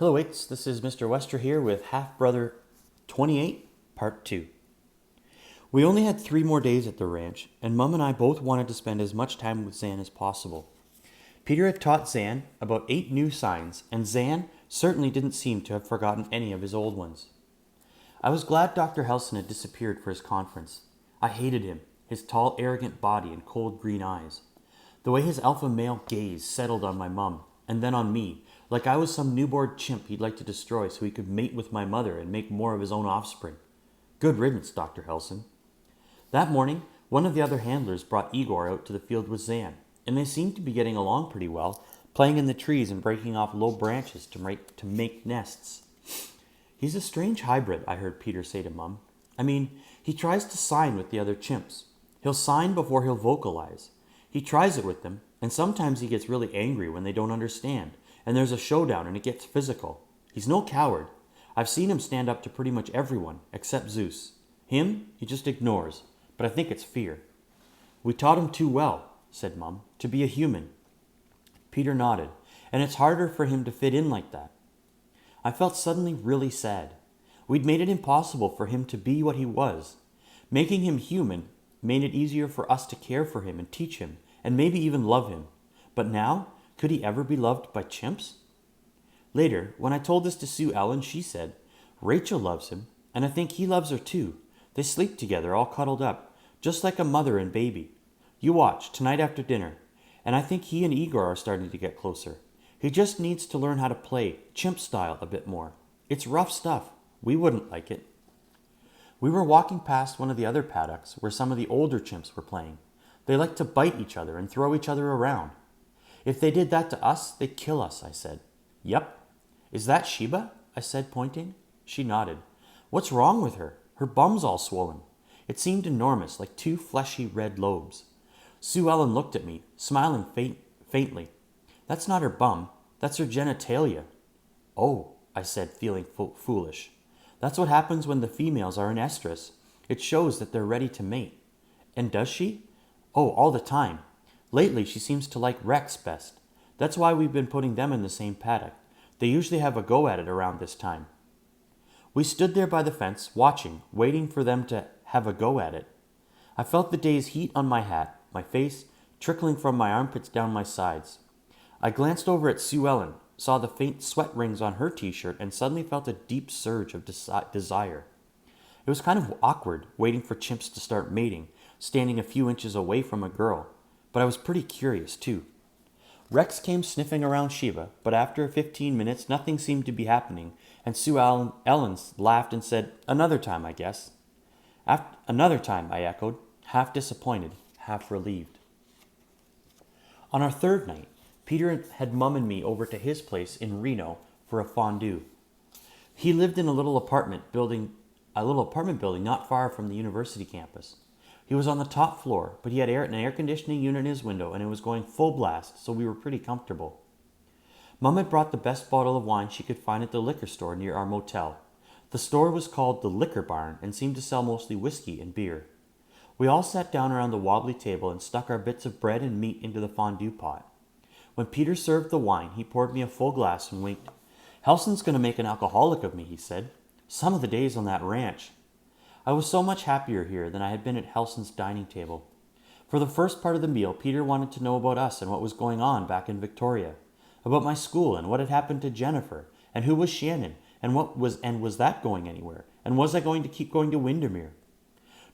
Hello, Waits. This is Mr.Westra here with Half Brother 28, Part 2. We only had 3 more days at the ranch, and Mum and I both wanted to spend as much time with Zan as possible. Peter had taught Zan about 8 new signs, and Zan certainly didn't seem to have forgotten any of his old ones. I was glad Dr. Helson had disappeared for his conference. I hated him, his tall, arrogant body and cold green eyes. The way his alpha male gaze settled on my mum, and then on me, like I was some newborn chimp he'd like to destroy so he could mate with my mother and make more of his own offspring. Good riddance, Dr. Helson. That morning, one of the other handlers brought Igor out to the field with Zan, and they seemed to be getting along pretty well, playing in the trees and breaking off low branches to make nests. He's a strange hybrid, I heard Peter say to Mum. I mean, he tries to sign with the other chimps. He'll sign before he'll vocalize. He tries it with them, and sometimes he gets really angry when they don't understand, and there's a showdown and it gets physical. He's no coward. I've seen him stand up to pretty much everyone, except Zeus. Him, he just ignores, but I think it's fear. We taught him too well, said Mum, to be a human. Peter nodded, and it's harder for him to fit in like that. I felt suddenly really sad. We'd made it impossible for him to be what he was. Making him human made it easier for us to care for him and teach him, and maybe even love him. But now, could he ever be loved by chimps? Later, when I told this to Sue Ellen, she said, Rachel loves him, and I think he loves her too. They sleep together, all cuddled up, just like a mother and baby. You watch, tonight after dinner, and I think he and Igor are starting to get closer. He just needs to learn how to play, chimp style, a bit more. It's rough stuff. We wouldn't like it. We were walking past one of the other paddocks where some of the older chimps were playing. They like to bite each other and throw each other around. If they did that to us, they'd kill us, I said. Yep. Is that Sheba? I said, pointing. She nodded. What's wrong with her? Her bum's all swollen. It seemed enormous, like 2 fleshy red lobes. Sue Ellen looked at me, smiling faintly. That's not her bum. That's her genitalia. Oh, I said, feeling foolish. That's what happens when the females are in estrus. It shows that they're ready to mate. And does she? Oh, all the time. Lately, she seems to like Rex best. That's why we've been putting them in the same paddock. They usually have a go at it around this time. We stood there by the fence, watching, waiting for them to have a go at it. I felt the day's heat on my hat, my face, trickling from my armpits down my sides. I glanced over at Sue Ellen, saw the faint sweat rings on her t-shirt, and suddenly felt a deep surge of desire. It was kind of awkward, waiting for chimps to start mating, standing a few inches away from a girl, but I was pretty curious, too. Rex came sniffing around Sheba, but after 15 minutes, nothing seemed to be happening, and Sue Ellen laughed and said, Another time, I guess. Another time, I echoed, half disappointed, half relieved. On our 3rd night, Peter had Mum and me over to his place in Reno for a fondue. He lived in a little apartment building not far from the university campus. He was on the top floor, but he had an air conditioning unit in his window, and it was going full blast, so we were pretty comfortable. Mum had brought the best bottle of wine she could find at the liquor store near our motel. The store was called the Liquor Barn and seemed to sell mostly whiskey and beer. We all sat down around the wobbly table and stuck our bits of bread and meat into the fondue pot. When Peter served the wine, he poured me a full glass and winked. Helson's going to make an alcoholic of me, he said. Some of the days on that ranch. I was so much happier here than I had been at Helson's dining table. For the first part of the meal, Peter wanted to know about us and what was going on back in Victoria, about my school and what had happened to Jennifer, and who was Shannon, and was that going anywhere, and was I going to keep going to Windermere?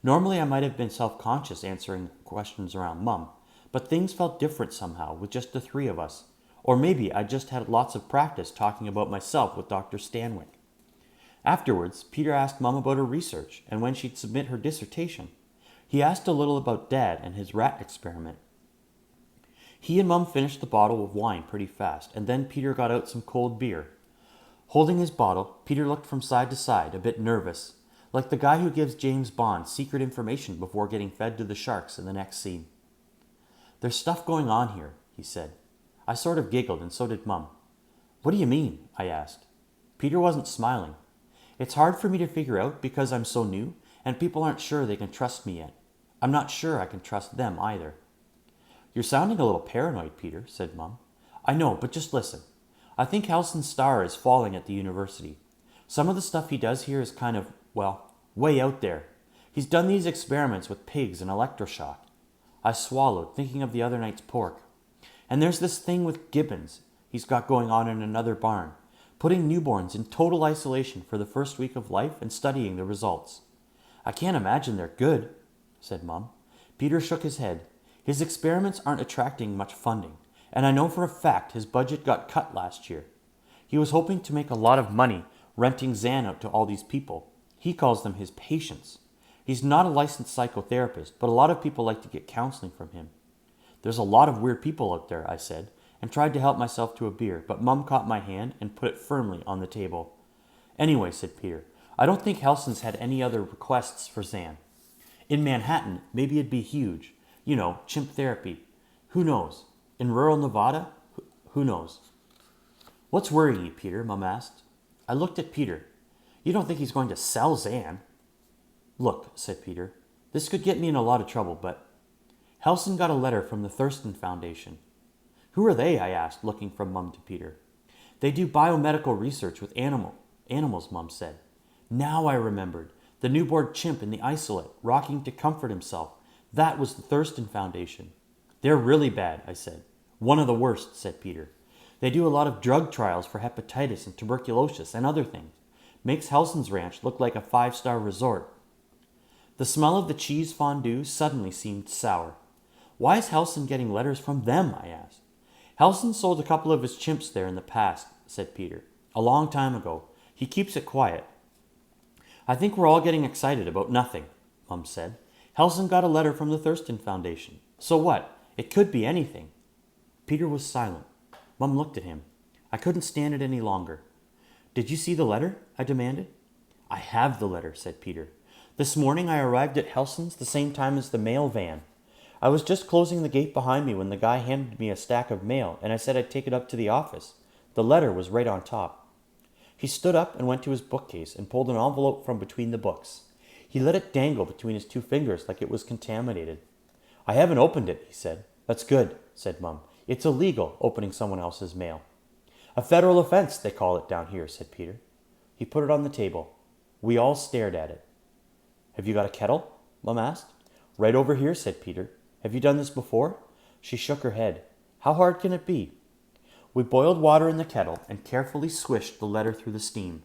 Normally I might have been self-conscious answering questions around Mum, but things felt different somehow with just the 3 of us. Or maybe I just had lots of practice talking about myself with Dr. Stanwyck. Afterwards, Peter asked Mum about her research and when she'd submit her dissertation. He asked a little about Dad and his rat experiment. He and Mum finished the bottle of wine pretty fast, and then Peter got out some cold beer. Holding his bottle, Peter looked from side to side, a bit nervous, like the guy who gives James Bond secret information before getting fed to the sharks in the next scene. There's stuff going on here, he said. I sort of giggled, and so did Mum. What do you mean? I asked. Peter wasn't smiling. It's hard for me to figure out because I'm so new, and people aren't sure they can trust me yet. I'm not sure I can trust them either. You're sounding a little paranoid, Peter, said Mum. I know, but just listen. I think Helson's star is falling at the university. Some of the stuff he does here is kind of, well, way out there. He's done these experiments with pigs and electroshock. I swallowed, thinking of the other night's pork. And there's this thing with gibbons he's got going on in another barn, putting newborns in total isolation for the first week of life and studying the results. I can't imagine they're good, said Mum. Peter shook his head. His experiments aren't attracting much funding, and I know for a fact his budget got cut last year. He was hoping to make a lot of money renting Zan out to all these people. He calls them his patients. He's not a licensed psychotherapist, but a lot of people like to get counseling from him. There's a lot of weird people out there, I said, and tried to help myself to a beer, but Mum caught my hand and put it firmly on the table. Anyway, said Peter, I don't think Helson's had any other requests for Zan. In Manhattan, maybe it'd be huge. You know, chimp therapy. Who knows? In rural Nevada? Who knows? What's worrying you, Peter? Mum asked. I looked at Peter. You don't think he's going to sell Zan? Look, said Peter, this could get me in a lot of trouble, but Helson got a letter from the Thurston Foundation. Who are they? I asked, looking from Mum to Peter. They do biomedical research with animals, Mum said. Now I remembered. The newborn chimp in the isolate, rocking to comfort himself. That was the Thurston Foundation. They're really bad, I said. One of the worst, said Peter. They do a lot of drug trials for hepatitis and tuberculosis and other things. Makes Helson's ranch look like a 5-star resort. The smell of the cheese fondue suddenly seemed sour. Why is Helson getting letters from them? I asked. Helson sold a couple of his chimps there in the past, said Peter. A long time ago. He keeps it quiet. I think we're all getting excited about nothing, Mum said. Helson got a letter from the Thurston Foundation. So what? It could be anything. Peter was silent. Mum looked at him. I couldn't stand it any longer. Did you see the letter? I demanded. I have the letter, said Peter. This morning I arrived at Helson's the same time as the mail van. I was just closing the gate behind me when the guy handed me a stack of mail, and I said I'd take it up to the office. The letter was right on top. He stood up and went to his bookcase and pulled an envelope from between the books. He let it dangle between his 2 fingers like it was contaminated. I haven't opened it, he said. That's good, said Mum. It's illegal, opening someone else's mail. A federal offense, they call it down here, said Peter. He put it on the table. We all stared at it. Have you got a kettle? Mum asked. Right over here, said Peter. Have you done this before? She shook her head. How hard can it be? We boiled water in the kettle and carefully swished the letter through the steam.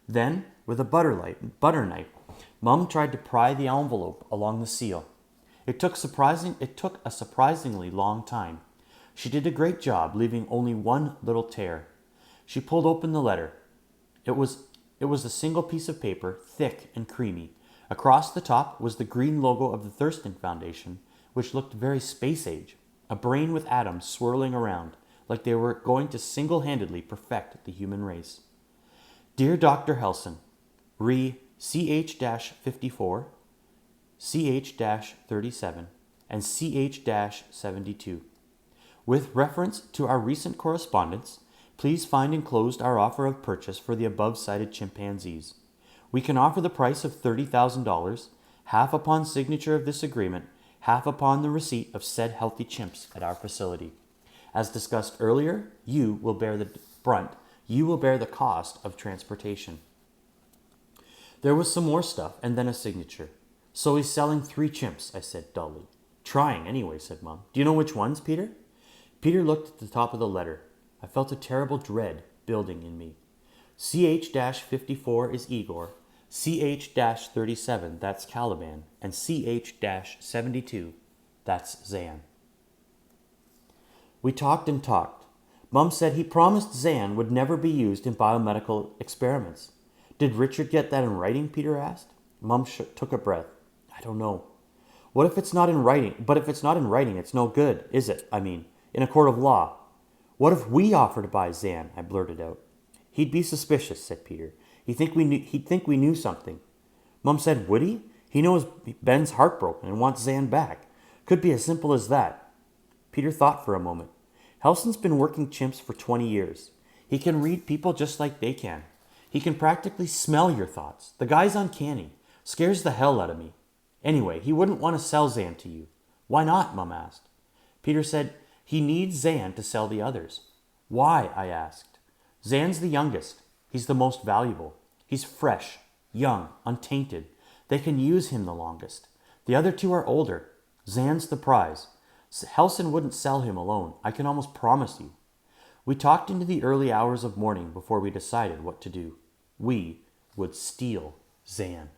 Then, with a butter knife, Mum tried to pry the envelope along the seal. It took a surprisingly long time. She did a great job, leaving only one little tear. She pulled open the letter. It was a single piece of paper, thick and creamy. Across the top was the green logo of the Thurston Foundation, which looked very space-age, a brain with atoms swirling around, like they were going to single-handedly perfect the human race. Dear Dr. Helson, re CH-54, CH-37, and CH-72. With reference to our recent correspondence, please find enclosed our offer of purchase for the above-cited chimpanzees. We can offer the price of $30,000, half upon signature of this agreement, half upon the receipt of said healthy chimps at our facility. As discussed earlier, you will bear the brunt. You will bear the cost of transportation. There was some more stuff, and then a signature. So he's selling 3 chimps, I said dully. Trying anyway, said Mum. Do you know which ones, Peter? Peter looked at the top of the letter. I felt a terrible dread building in me. CH-54 is Igor, CH-37, that's Caliban, and CH-72, that's Zan. We talked and talked. Mum said he promised Zan would never be used in biomedical experiments. Did Richard get that in writing? Peter asked. Mum took a breath. I don't know. What if it's not in writing? But if it's not in writing, it's no good, is it? I mean, in a court of law. What if we offer to buy Zan? I blurted out. He'd be suspicious, said Peter. He'd think we knew something. Mum said, would he? He knows Ben's heartbroken and wants Zan back. Could be as simple as that. Peter thought for a moment. Helson's been working chimps for 20 years. He can read people just like they can. He can practically smell your thoughts. The guy's uncanny. Scares the hell out of me. Anyway, he wouldn't want to sell Zan to you. Why not? Mum asked. Peter said, he needs Zan to sell the others. Why? I asked. Zan's the youngest. He's the most valuable. He's fresh, young, untainted. They can use him the longest. The other two are older. Zan's the prize. Helson wouldn't sell him alone, I can almost promise you. We talked into the early hours of morning before we decided what to do. We would steal Zan.